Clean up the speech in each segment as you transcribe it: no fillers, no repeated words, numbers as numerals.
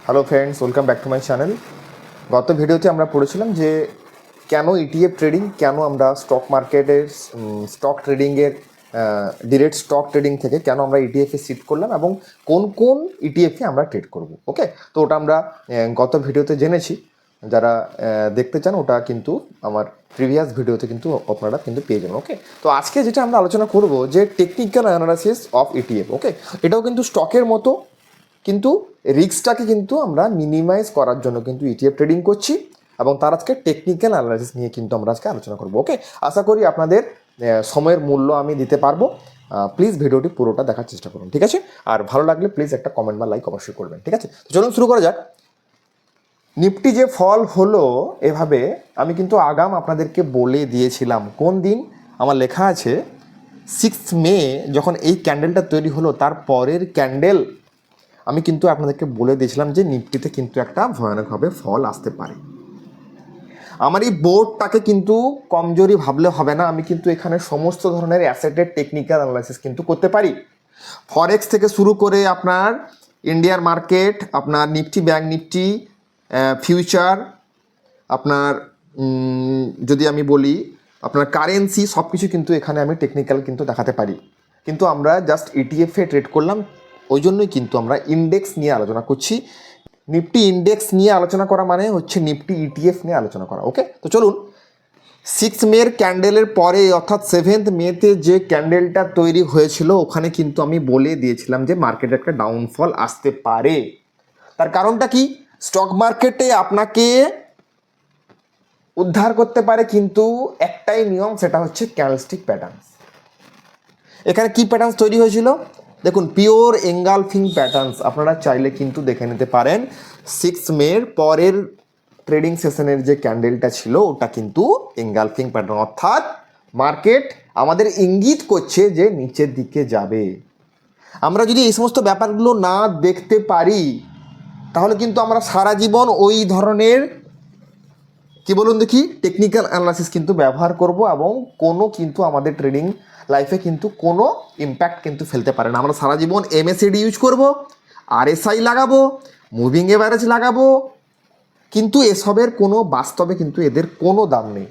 Hello friends, welcome back to my channel. গত ভিডিওতে আমরা পড়েছিলাম যে কেন ইটিএফ ট্রেডিং, কেন আমরা স্টক মার্কেটের স্টক ট্রেডিংয়ের ডিরেক্ট স্টক ট্রেডিং থেকে কেন আমরা ইটিএফে শিফট করলাম এবং কোন কোন ইটিএফে আমরা ট্রেড করব। ওকে, তো ওটা আমরা গত ভিডিওতে জেনেছি। যারা দেখতে চান ওটা কিন্তু আমার প্রিভিয়াস ভিডিওতে কিন্তু আপনারা কিন্তু পেয়ে যাবেন। ওকে, তো আজকে যেটা আমরা আলোচনা করব যে টেকনিক্যাল অ্যানালাইসিস অফ ইটিএফ। ওকে, এটাও কিন্তু স্টকের মতো, কিন্তু রিস্কটাকে কিন্তু আমরা মিনিমাইজ করার জন্য কিন্তু ইটিএফ ট্রেডিং করছি এবং তার আজকে টেকনিক্যাল অ্যানালাইসিস নিয়ে কিন্তু আমরা আজকে আলোচনা করব। ওকে, আশা করি আপনাদের সময়ের মূল্য আমি দিতে পারবো। প্লিজ ভিডিওটি পুরোটা দেখার চেষ্টা করুন, ঠিক আছে? আর ভালো লাগলে প্লিজ একটা কমেন্ট বা লাইক অবশ্যই করবেন, ঠিক আছে? তো চলুন শুরু করা যাক। নিফটি যে ফল হলো এভাবে, আমি কিন্তু আগাম আপনাদেরকে বলে দিয়েছিলাম। কোন দিন? আমার লেখা আছে 6 মে, যখন এই ক্যান্ডেলটা তৈরি হলো তার পরের ক্যান্ডেল আমি কিন্তু আপনাদেরকে বলে দিয়েছিলাম যে নিফটিতে কিন্তু একটা ভয়ানকভাবে ফল আসতে পারে। আমার এই বোর্ডটাকে কিন্তু কমজোরি ভাবলে হবে না, আমি কিন্তু এখানে সমস্ত ধরনের অ্যাসেটের টেকনিক্যাল অ্যানালাইসিস কিন্তু করতে পারি। ফরেক্স থেকে শুরু করে আপনার ইন্ডিয়ার মার্কেট, আপনার নিফটি, ব্যাংক নিফটি, ফিউচার, আপনার যদি আমি বলি আপনার কারেন্সি, সব কিছু কিন্তু এখানে আমি টেকনিক্যাল কিন্তু দেখাতে পারি। কিন্তু আমরা জাস্ট ইটিএফে ট্রেড করলাম, ওই জন্যই কিন্তু আমরা ইন্ডেক্স নিয়ে আলোচনা করছি। নিফটি ইন্ডেক্স নিয়ে আলোচনা করা মানে হচ্ছে নিফটি ইটিএফ নিয়ে আলোচনা করা। ওকে, তো চলুন 6 মের ক্যান্ডেলের পরে অর্থাৎ 7 মেতে যে ক্যান্ডেলটা তৈরি হয়েছিল ওখানে কিন্তু আমি বলে দিয়েছিলাম যে মার্কেটে একটা ডাউনফল আসতে পারে। তার কারণটা কি? স্টক মার্কেটে আপনাকে উদ্ধার করতে পারে কিন্তু একটাই নিয়ম, সেটা হচ্ছে ক্যান্ডেলস্টিক প্যাটার্ন। এখানে কি প্যাটার্ন তৈরি হয়েছিল দেখুন, পিওর এঙ্গালফিং প্যাটার্ন। আপনারা চাইলে কিন্তু দেখে নিতে পারেন 6 মের পরের ট্রেডিং সেশনের যে ক্যান্ডেলটা ছিল ওটা কিন্তু এঙ্গালফিং প্যাটার্ন, অর্থাৎ মার্কেট আমাদের ইঙ্গিত করছে যে নিচের দিকে যাবে। আমরা যদি এই সমস্ত ব্যাপারগুলো না দেখতে পারি তাহলে কিন্তু আমরা সারা জীবন ওই ধরনের কি বলুন দেখি টেকনিক্যাল অ্যানালাইসিস কিন্তু ব্যবহার করব এবং কোনো কিন্তু আমাদের ট্রেডিং লাইফে কিন্তু কোনো ইম্প্যাক্ট কিন্তু ফেলতে পারে না। আমরা সারা জীবন এমএসিডি ইউজ করব, আরএসআই লাগাবো, মুভিং এভারেজ লাগাবো, কিন্তু এসবের কোনো বাস্তবে কিন্তু এদের কোনো দাম নেই।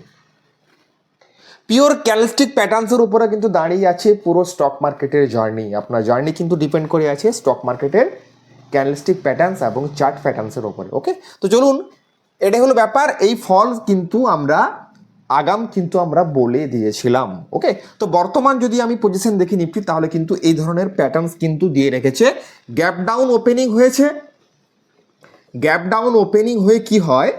পিওর ক্যান্ডেলস্টিক প্যাটার্নসের উপরে কিন্তু দাঁড়িয়ে আছে পুরো স্টক মার্কেটের জার্নি। আপনার জার্নি কিন্তু ডিপেন্ড করে আছে স্টক মার্কেটের ক্যান্ডেলস্টিক প্যাটার্নস এবং চার্ট প্যাটার্নসের উপরে। ওকে, তো চলুন, এটাই হলো ব্যাপার। এই ফল কিন্তু আমরা আগাম কিন্তু আমরা বলে দিয়েছিলাম। ওকে, তো বর্তমান যদি আমি পজিশন দেখি নিফটি, তাহলে কিন্তু এই ধরনের প্যাটার্নস কিন্তু দিয়ে রেখেছে। গ্যাপ ডাউন ওপেনিং হয়েছে, গ্যাপ ডাউন ওপেনিং হয়ে কি হয়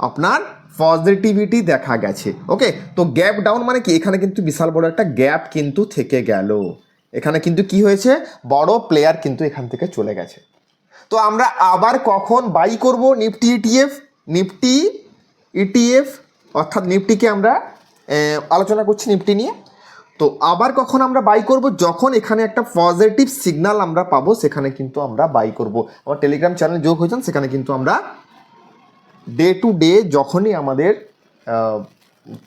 আপনার পজিটিভিটি দেখা গেছে। ওকে, তো গ্যাপ ডাউন মানে কি? এখানে কিন্তু বিশাল বড় একটা গ্যাপ কিন্তু থেকে গেল। এখানে কিন্তু কি হয়েছে, বড় প্লেয়ার কিন্তু এখান থেকে চলে গেছে। তো আমরা আবার কখন বাই করব নিফটি ইটিএফ? নিফটি ইটিএফ অর্থাৎ নিফটিকে আমরা আলোচনা করছি নিফটি নিয়ে। তো আবার কখন আমরা বাই করব? যখন এখানে একটা পজিটিভ সিগন্যাল আমরা পাবো, সেখানে কিন্তু আমরা বাই করব। আমার টেলিগ্রাম চ্যানেল যোগ হয়েছেন, সেখানে কিন্তু আমরা ডে টু ডে যখনই আমাদের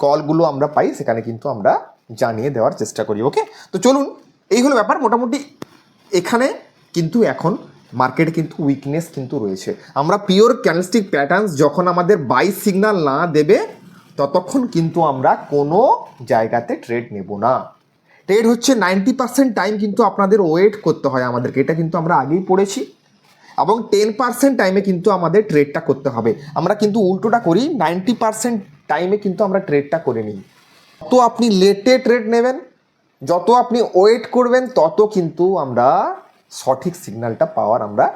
কলগুলো আমরা পাই সেখানে কিন্তু আমরা জানিয়ে দেওয়ার চেষ্টা করি। ওকে, তো চলুন, এই হলো ব্যাপার। মোটামুটি এখানে কিন্তু এখন মার্কেটে কিন্তু উইকনেস কিন্তু রয়েছে। আমরা পিওর ক্যান্ডেলস্টিক প্যাটার্নস যখন আমাদের বাই সিগন্যাল না দেবে ততক্ষণ কিন্তু আমরা কোনো জায়গাতে ট্রেড নেব না। ট্রেড হচ্ছে 90% টাইম কিন্তু আপনাদের ওয়েট করতে হয় আমাদেরকে, এটা কিন্তু আমরা আগেই পড়েছি। এবং 10% টাইমে কিন্তু আমাদের ট্রেডটা করতে হবে। আমরা কিন্তু উল্টোটা করি, 90% টাইমে কিন্তু আমরা ট্রেডটা করে নিই। যত আপনি লেটে ট্রেড নেবেন, যত আপনি ওয়েট করবেন, তত কিন্তু আমরা সঠিক সিগন্যালটা পাওয়ার আমরা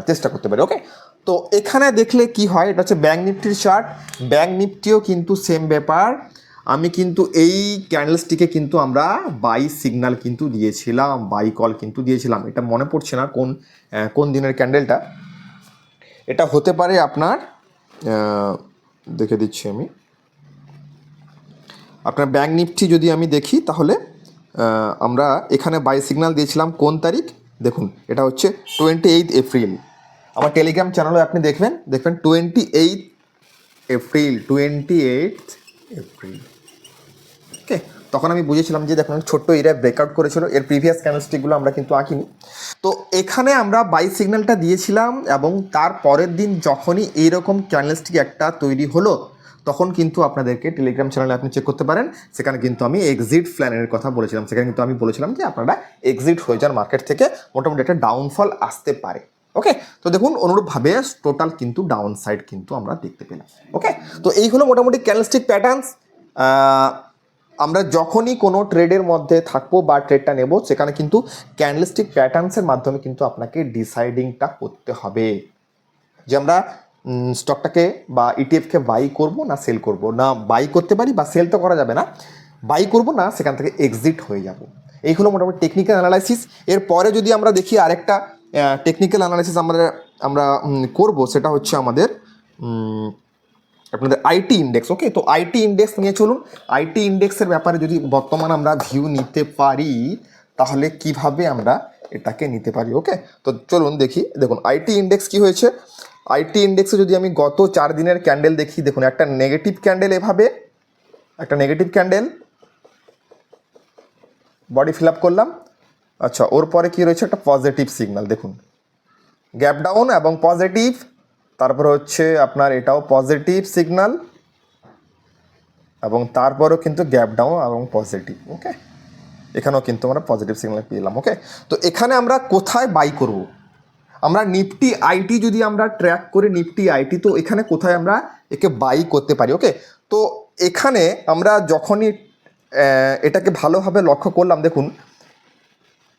চেষ্টা করতে পারি। ওকে, তো এখানে দেখলে কি হয়, এটা হচ্ছে ব্যাংক নিফটির চার্ট। ব্যাংক নিফটিও কিন্তু সেম ব্যাপার। আমি কিন্তু এই ক্যান্ডেলসটিকে কিন্তু আমরা বাই সিগন্যাল কিন্তু দিয়েছিলাম, বাই কল কিন্তু দিয়েছিলাম। এটা মনে পড়ছে না কোন দিনের ক্যান্ডেলটা। এটা হতে পারে আপনার দেখে দিচ্ছি আমি। আপনার ব্যাংক নিফটি যদি আমি দেখি তাহলে আমরা এখানে বাই সিগন্যাল দিয়েছিলাম কোন তারিখ দেখুন, এটা হচ্ছে 28 এপ্রিল। আমার টেলিগ্রাম চ্যানেলে আপনি দেখবেন 28 এপ্রিল, 28 এপ্রিল। ওকে, তখন আমি বুঝেছিলাম যে দেখুন ছোট্ট এরিয়া ব্রেকআউট করেছিল। এর প্রিভিয়াস ক্যান্ডেলস্টিকগুলো আমরা কিন্তু আঁকিনি। তো এখানে আমরা বাই সিগন্যালটা দিয়েছিলাম এবং তার পরের দিন যখনই এইরকম ক্যান্ডেলস্টিক একটা তৈরি হলো তখন কিন্তু আপনাদেরকে টেলিগ্রাম চ্যানেলে আপনি চেক করতে পারেন, সেখানে কিন্তু আমি এক্সিট প্ল্যানের কথা বলেছিলাম। সেখানে কিন্তু আমি বলেছিলাম যে আপনারা এক্সিট হয়ে যান মার্কেট থেকে, মোটামুটি একটা ডাউনফল আসতে পারে। ওকে, তো দেখুন অনুরূপভাবে টোটাল কিন্তু ডাউন সাইড কিন্তু আমরা দেখতে পেলাম। ওকে, তো এই হলো মোটামুটি ক্যান্ডেলস্টিক প্যাটার্নস। আমরা যখনই কোনো ট্রেডের মধ্যে থাকবো বা ট্রেডটা নেব, সেখানে কিন্তু ক্যান্ডেলস্টিক প্যাটার্নসের মাধ্যমে কিন্তু আপনাকে ডিসাইডিংটা করতে হবে যে আমরা স্টকটাকে বা ইটিএফকে বাই করব না সেল করব, না বাই করতে পারি বা সেল তো করা যাবে না, বাই করব না সেখান থেকে এক্সিট হয়ে যাব। এই হলো মোটামুটি টেকনিক্যাল অ্যানালাইসিস। এরপরে যদি আমরা দেখি আরেকটা টেকনিক্যাল অ্যানালাইসিস আমরা করব, সেটা হচ্ছে আমাদের আপনাদের আইটি ইন্ডেক্স। ওকে, তো আইটি ইন্ডেক্স নিয়ে চলুন। আইটি ইন্ডেক্সের ব্যাপারে যদি বর্তমান আমরা ভিউ নিতে পারি তাহলে কিভাবে আমরা এটাকে নিতে পারি। ওকে, তো চলুন দেখি। দেখুন আইটি ইন্ডেক্স কি হয়েছে। আইটি ইন্ডেক্সে যদি আমি গত 4 দিনের ক্যান্ডেল দেখি, দেখুন একটা নেগেটিভ ক্যান্ডেল, এভাবে একটা negative candle body fill up করলাম। আচ্ছা, ওর পরে কি রয়েছে, একটা পজিটিভ সিগন্যাল, দেখুন গ্যাপ ডাউন এবং পজিটিভ, তারপর হচ্ছে আপনার এটাও পজিটিভ সিগন্যাল এবং তারপরেও কিন্তু গ্যাপ ডাউন এবং পজিটিভ। ওকে, এখানেও কিন্তু আমরা পজিটিভ সিগন্যাল পেলাম। ওকে, তো এখানে আমরা কোথায় বাই করব, আমরা নিফটি আইটি যদি আমরা ট্র্যাক করি, নিফটি আইটি, তো এখানে কোথায় আমরা একে বাই করতে পারি। ওকে, তো এখানে আমরা যখনই এটাকে ভালোভাবে লক্ষ্য করলাম, দেখুন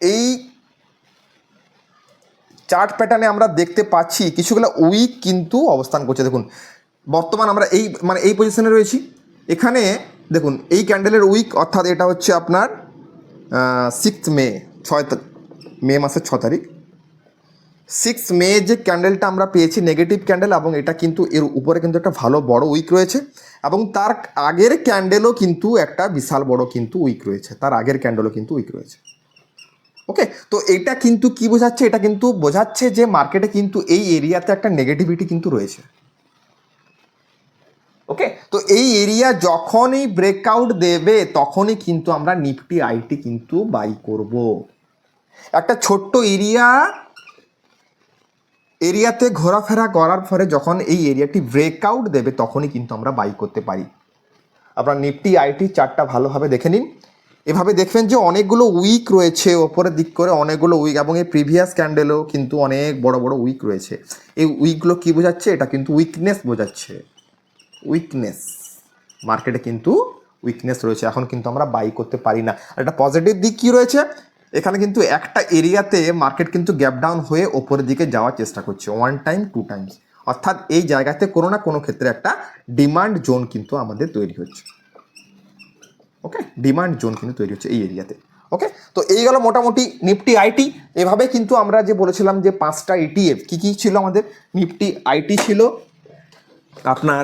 এই চার্ট প্যাটার্নে আমরা দেখতে পাচ্ছি কিছুগুলো উইক কিন্তু অবস্থান করছে। দেখুন বর্তমান আমরা এই পজিশনে রয়েছি। এখানে দেখুন এই ক্যান্ডেলের উইক, অর্থাৎ এটা হচ্ছে আপনার 6 মে, 6 মে মাসের 6 তারিখ, 6 মে যে ক্যান্ডেলটা আমরা পেয়েছি নেগেটিভ ক্যান্ডেল, এবং এটা কিন্তু এর উপরে কিন্তু একটা ভালো বড় উইক রয়েছে, এবং তার আগের ক্যান্ডেলও কিন্তু একটা বিশাল বড় কিন্তু উইক রয়েছে, তার আগের ক্যান্ডেলও কিন্তু উইক রয়েছে। ওকে, তো এটা কিন্তু কি বোঝাচ্ছে, এটা কিন্তু বোঝাচ্ছে যে মার্কেটে কিন্তু এই এরিয়াতে একটা নেগেটিভিটি কিন্তু রয়েছে। ওকে, তো এই এরিয়া যখনই ব্রেকআউট দেবে তখনই কিন্তু আমরা নিফটি আইটি কিন্তু বাই করব। একটা ছোট্ট এরিয়াতে ঘোরাফেরা করার পরে যখন এই এরিয়াটি ব্রেকআউট দেবে তখনই কিন্তু আমরা বাই করতে পারি। আপনার নিফটি আইটি চার্টটা ভালোভাবে দেখে নিন। এভাবে দেখবেন যে অনেকগুলো উইক রয়েছে ওপরের দিক করে, অনেকগুলো উইক, এবং এই প্রিভিয়াস ক্যান্ডেলও কিন্তু অনেক বড় বড় উইক রয়েছে। এই উইকগুলো কী বোঝাচ্ছে, এটা কিন্তু উইকনেস বোঝাচ্ছে, উইকনেস, মার্কেটে কিন্তু উইকনেস রয়েছে, এখন কিন্তু আমরা বাই করতে পারি না। আর একটা পজিটিভ দিক কী রয়েছে, এখানে কিন্তু একটা এরিয়াতে মার্কেট কিন্তু গ্যাপ ডাউন হয়ে ওপরের দিকে যাওয়ার চেষ্টা করছে 1 টাইম 2 টাইমস, অর্থাৎ এই জায়গাতে কোনো না কোনো ক্ষেত্রে একটা ডিমান্ড জোন কিন্তু আমাদের তৈরি হচ্ছে। ওকে, ডিমান্ড জোন কিন্তু তৈরি হচ্ছে এই এরিয়াতে। ওকে, তো এই গেল মোটামুটি নিফটি আইটি। এভাবে কিন্তু আমরা যে বলেছিলাম যে 5টা ইটিএফ কী কী ছিল আমাদের, নিফটি আইটি ছিল আপনার,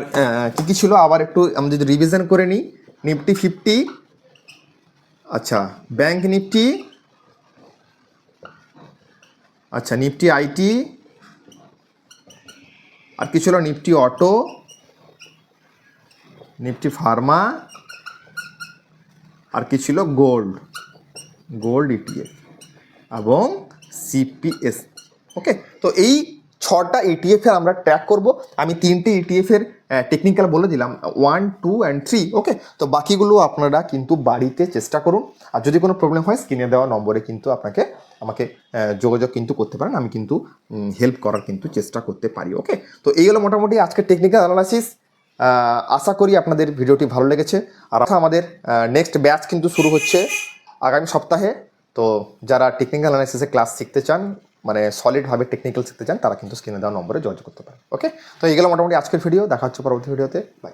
কী কী ছিল আবার একটু আমি যদি রিভিশন করে নিই, নিফটি 50, আচ্ছা ব্যাংক নিফটি, আচ্ছা নিফটি আইটি, আর কি ছিল নিফটি অটো, নিফটি ফার্মা, আর কি ছিল গোল্ড ইটিএফ এবং সিপিএস। ওকে, তো এই 6টা ইটিএফের আমরা ট্র্যাক করব। আমি 3টে ইটিএফের টেকনিক্যাল বলে দিলাম, 1, 2 and 3। ওকে, তো বাকিগুলো আপনারা কিন্তু বাড়িতে চেষ্টা করুন, আর যদি কোনো প্রবলেম হয় স্ক্রিনে দেওয়া নম্বরে কিন্তু আমাকে যোগাযোগ কিন্তু করতে পারেন, আমি কিন্তু হেল্প করার কিন্তু চেষ্টা করতে পারি। ওকে, তো এই হলো মোটামুটি আজকের টেকনিক্যাল অ্যানালাইসিস। আশা করি আপনাদের ভিডিওটি ভালো লেগেছে। আর আমাদের নেক্সট ব্যাচ কিন্তু শুরু হচ্ছে আগামী সপ্তাহে। তো যারা টেকনিক্যাল অ্যানালাইসিসে ক্লাস শিখতে চান, মানে সলিডভাবে টেকনিক্যাল শিখতে চান, তারা কিন্তু স্ক্রিনে দেওয়া নম্বরে যোগাযোগ করতে পারেন। ওকে, তো এইগুলো মোটামুটি আজকের ভিডিও, দেখা হচ্ছে পরবর্তী ভিডিওতে, বাই।